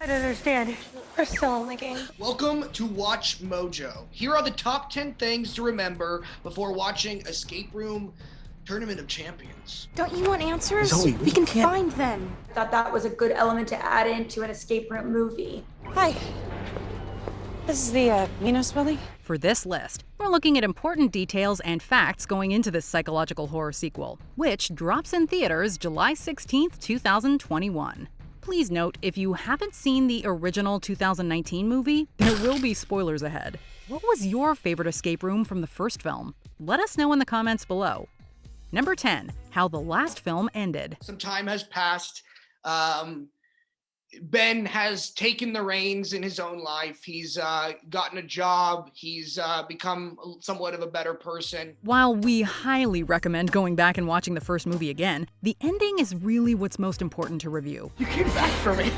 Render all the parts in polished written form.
I don't understand. We're still in the game. Welcome to Watch Mojo. Here are the top 10 things to remember before watching Escape Room Tournament of Champions. Don't you want answers? Zoe, we can find them. I thought that was a good element to add into an escape room movie. Hi. This is the MINOS building? For this list, we're looking at important details and facts going into this psychological horror sequel, which drops in theaters July 16th, 2021. Please note, if you haven't seen the original 2019 movie, there will be spoilers ahead. What was your favorite escape room from the first film? Let us know in the comments below. Number 10, how the last film ended. Some time has passed. Ben has taken the reins in his own life. He's gotten a job. He's become somewhat of a better person. While we highly recommend going back and watching the first movie again, the ending is really what's most important to review. You came back for me.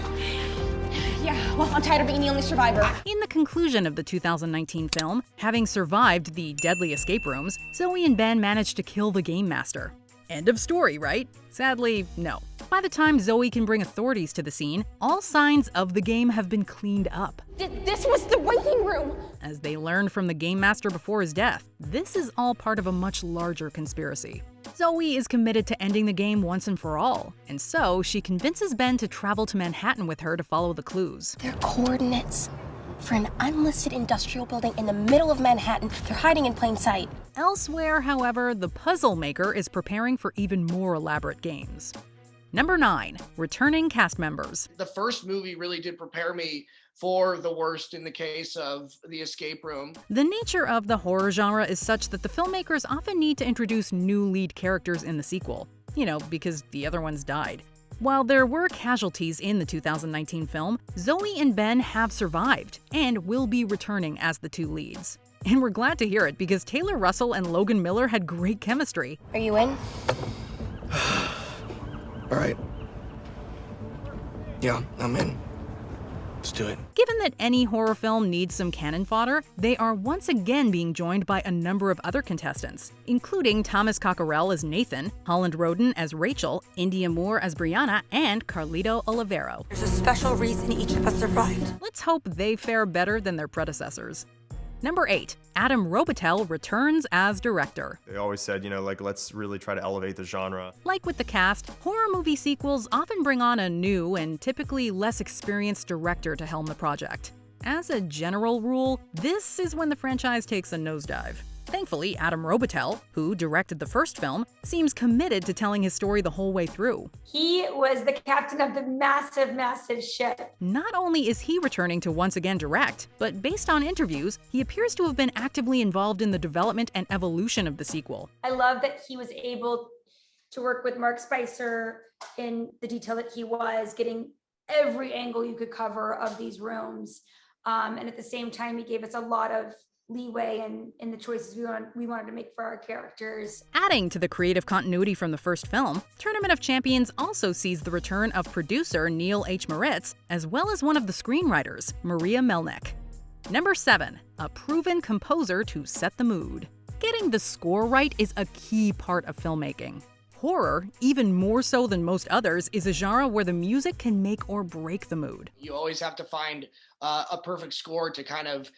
Yeah, well, I'm tired of being the only survivor. In the conclusion of the 2019 film, having survived the deadly escape rooms, Zoe and Ben managed to kill the game master. End of story, right? Sadly, no. By the time Zoe can bring authorities to the scene, all signs of the game have been cleaned up. This was the waiting room! As they learned from the game master before his death, this is all part of a much larger conspiracy. Zoe is committed to ending the game once and for all, and so she convinces Ben to travel to Manhattan with her to follow the clues. Their coordinates for an unlisted industrial building in the middle of Manhattan. They're hiding in plain sight. Elsewhere, however, the puzzle maker is preparing for even more elaborate games. Number 9, returning cast members. The first movie really did prepare me for the worst in the case of the escape room. The nature of the horror genre is such that the filmmakers often need to introduce new lead characters in the sequel, because the other ones died. While there were casualties in the 2019 film, Zoe and Ben have survived and will be returning as the two leads. And we're glad to hear it because Taylor Russell and Logan Miller had great chemistry. Are you in? All right. Yeah, I'm in. Let's do it. Given that any horror film needs some cannon fodder, they are once again being joined by a number of other contestants, including Thomas Cockerell as Nathan, Holland Roden as Rachel, India Moore as Brianna, and Carlito Olivero. There's a special reason each of us survived. Let's hope they fare better than their predecessors. Number 8, Adam ROBITEL returns as director. They always said, let's really try to elevate the genre. Like with the cast, horror movie sequels often bring on a new and typically less experienced director to helm the project. As a general rule, this is when the franchise takes a nosedive. Thankfully, Adam ROBITEL, who directed the first film, seems committed to telling his story the whole way through. He was the captain of the massive, massive ship. Not only is he returning to once again direct, but based on interviews, he appears to have been actively involved in the development and evolution of the sequel. I love that he was able to work with Mark Spicer in the detail that he was, getting every angle you could cover of these rooms. And at the same time, he gave us a lot of leeway in the choices we wanted to make for our characters. Adding to the creative continuity from the first film, Tournament of Champions also sees the return of producer Neil H. Moritz, as well as one of the screenwriters, Maria Melnick. Number 7, a proven composer to set the mood. Getting the score right is a key part of filmmaking. Horror, even more so than most others, is a genre where the music can make or break the mood. You always have to find a perfect score to kind of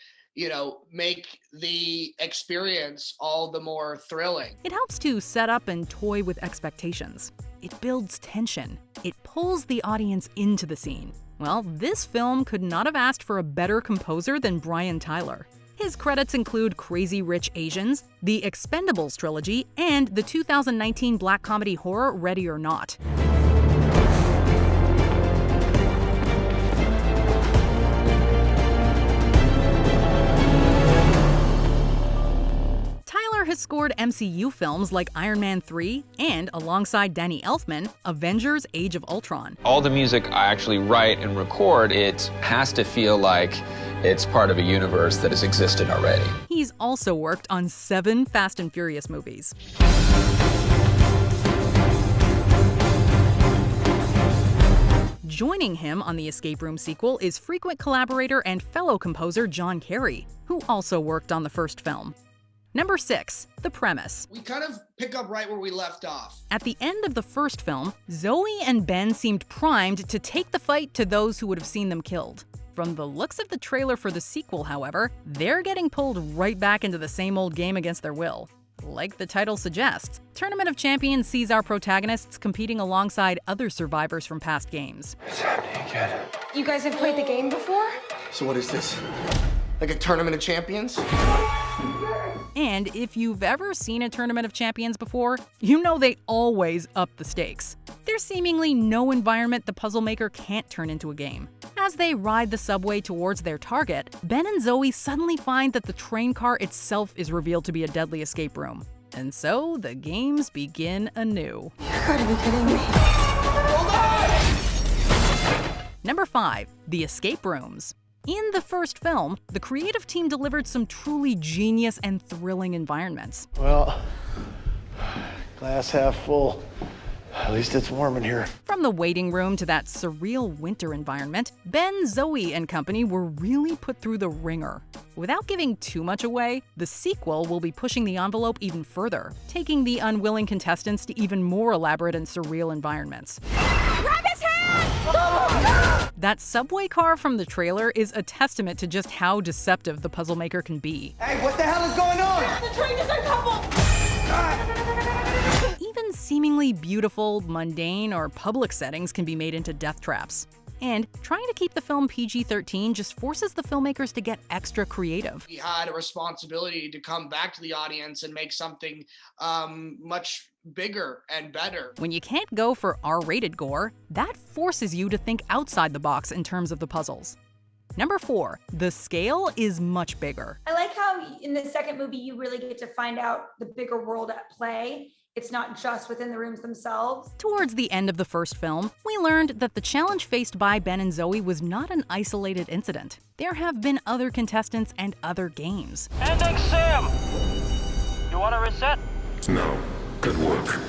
make the experience all the more thrilling. It helps to set up and toy with expectations. It builds tension. It pulls the audience into the scene. Well, this film could not have asked for a better composer than Brian Tyler. His credits include Crazy Rich Asians, the Expendables trilogy, and the 2019 black comedy horror Ready or Not. Has scored MCU films like Iron Man 3 and, alongside Danny Elfman, Avengers Age of Ultron. All the music I actually write and record, it has to feel like it's part of a universe that has existed already. He's also worked on 7 Fast and Furious movies. Joining him on the Escape Room sequel is frequent collaborator and fellow composer John Carey, who also worked on the first film. Number 6. The premise. We kind of pick up right where we left off. At the end of the first film, Zoe and Ben seemed primed to take the fight to those who would have seen them killed. From the looks of the trailer for the sequel, however, they're getting pulled right back into the same old game against their will. Like the title suggests, Tournament of Champions sees our protagonists competing alongside other survivors from past games. It's happening again. You guys have played the game before? So what is this? Like a tournament of champions? And if you've ever seen a Tournament of Champions before, you know they always up the stakes. There's seemingly no environment the puzzle maker can't turn into a game. As they ride the subway towards their target, Ben and Zoe suddenly find that the train car itself is revealed to be a deadly escape room. And so the games begin anew. You gotta be kidding me. Number 5. The escape rooms. In the first film, the creative team delivered some truly genius and thrilling environments. Well, glass half full. At least it's warm in here. From the waiting room to that surreal winter environment, Ben, Zoe, and company were really put through the ringer. Without giving too much away, the sequel will be pushing the envelope even further, taking the unwilling contestants to even more elaborate and surreal environments. Grab his hand! That subway car from the trailer is a testament to just how deceptive the puzzle maker can be. Hey, what the hell is going on? The train is uncoupled! Even seemingly beautiful, mundane, or public settings can be made into death traps. And trying to keep the film PG-13 just forces the filmmakers to get extra creative. We had a responsibility to come back to the audience and make something much bigger and better. When you can't go for R-rated gore, that forces you to think outside the box in terms of the puzzles. Number 4. The scale is much bigger. I like how in the second movie you really get to find out the bigger world at play. It's not just within the rooms themselves. Towards the end of the first film, we learned that the challenge faced by Ben and Zoe was not an isolated incident. There have been other contestants and other games. Ending Sim! You want to reset? No. Good work.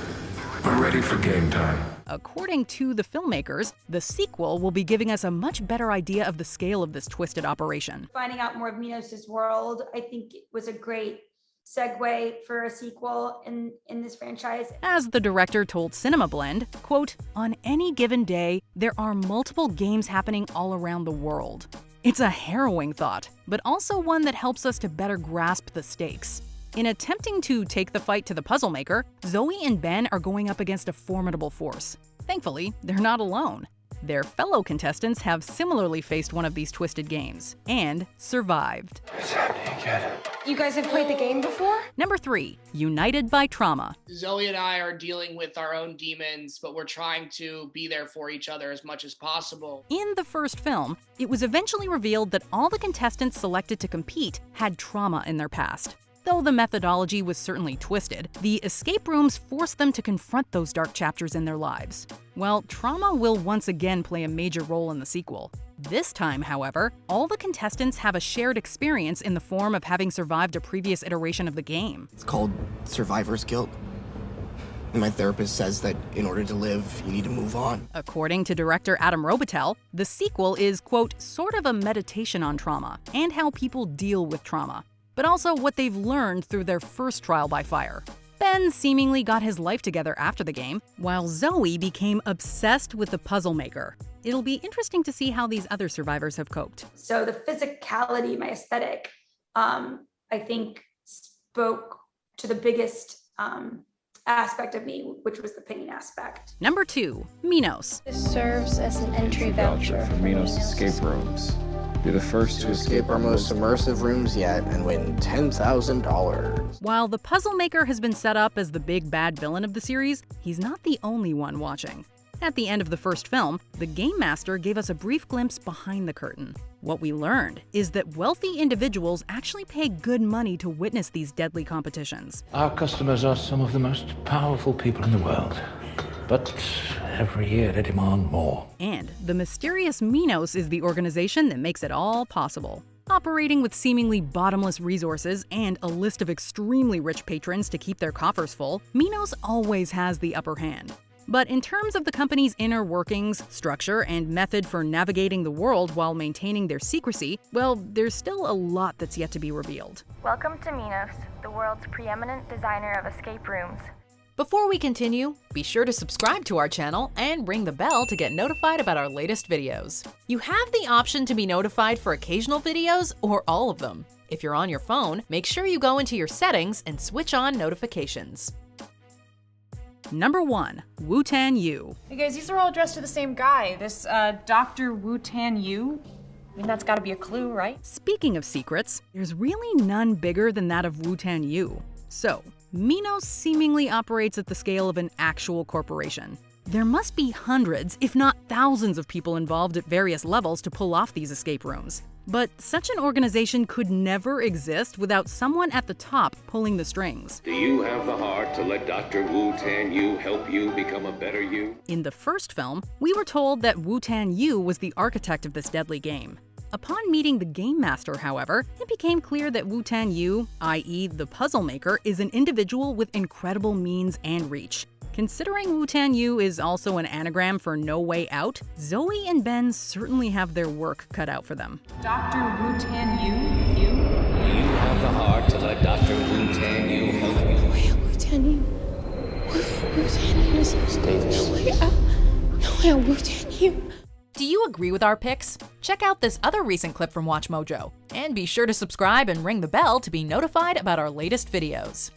I'm ready for game time. According to the filmmakers, the sequel will be giving us a much better idea of the scale of this twisted operation. Finding out more of Minos' world, I think it was a great segue for a sequel in this franchise. As the director told Cinema Blend, quote, "On any given day, there are multiple games happening all around the world." It's a harrowing thought, but also one that helps us to better grasp the stakes. In attempting to take the fight to the puzzle maker, Zoe and Ben are going up against a formidable force. Thankfully, they're not alone. Their fellow contestants have similarly faced one of these twisted games and survived. It's happening again. You guys have played the game before? Number 3. United by trauma. Zoe and I are dealing with our own demons, but we're trying to be there for each other as much as possible. In the first film, it was eventually revealed that all the contestants selected to compete had trauma in their past. Though the methodology was certainly twisted, the escape rooms forced them to confront those dark chapters in their lives. Well, trauma will once again play a major role in the sequel. This time, however, all the contestants have a shared experience in the form of having survived a previous iteration of the game. It's called survivor's guilt. And my therapist says that in order to live, you need to move on. According to director Adam ROBITEL, the sequel is, quote, sort of a meditation on trauma and how people deal with trauma, but also what they've learned through their first trial by fire. Ben seemingly got his life together after the game, while Zoe became obsessed with the puzzle maker. It'll be interesting to see how these other survivors have coped. So the physicality, my aesthetic, I think spoke to the biggest aspect of me, which was the pain aspect. Number 2, Minos. This serves as an entry voucher for Minos escape rooms. You're the first To escape our most immersive rooms yet and win $10,000. While the puzzle maker has been set up as the big bad villain of the series, he's not the only one watching. At the end of the first film, the Game Master gave us a brief glimpse behind the curtain. What we learned is that wealthy individuals actually pay good money to witness these deadly competitions. Our customers are some of the most powerful people in the world. But every year they demand more. And the mysterious Minos is the organization that makes it all possible. Operating with seemingly bottomless resources and a list of extremely rich patrons to keep their coffers full, Minos always has the upper hand. But in terms of the company's inner workings, structure, and method for navigating the world while maintaining their secrecy, well, there's still a lot that's yet to be revealed. Welcome to MINOS, the world's preeminent designer of escape rooms. Before we continue, be sure to subscribe to our channel and ring the bell to get notified about our latest videos. You have the option to be notified for occasional videos or all of them. If you're on your phone, make sure you go into your settings and switch on notifications. Number 1. Wootan Yu. Hey guys, these are all addressed to the same guy. This, Dr. Wootan Yu. I mean, that's gotta be a clue, right? Speaking of secrets, there's really none bigger than that of Wootan Yu. So, MINOS seemingly operates at the scale of an actual corporation. There must be hundreds, if not thousands of people involved at various levels to pull off these escape rooms. But such an organization could never exist without someone at the top pulling the strings. Do you have the heart to let Dr. Wootan Yu help you become a better you? In the first film, we were told that Wootan Yu was the architect of this deadly game. Upon meeting the Game Master, however, it became clear that Wootan Yu, i.e. the puzzle maker, is an individual with incredible means and reach. Considering Wootan Yu is also an anagram for No Way Out, Zoe and Ben certainly have their work cut out for them. Dr. Wootan Yu? Do you have the heart to let Dr. Wootan Yu help you? No way, Wootan Yu. Wootan Yu is Stay there. No way out. No way, Wootan Yu. Do you agree with our picks? Check out this other recent clip from WatchMojo. And be sure to subscribe and ring the bell to be notified about our latest videos.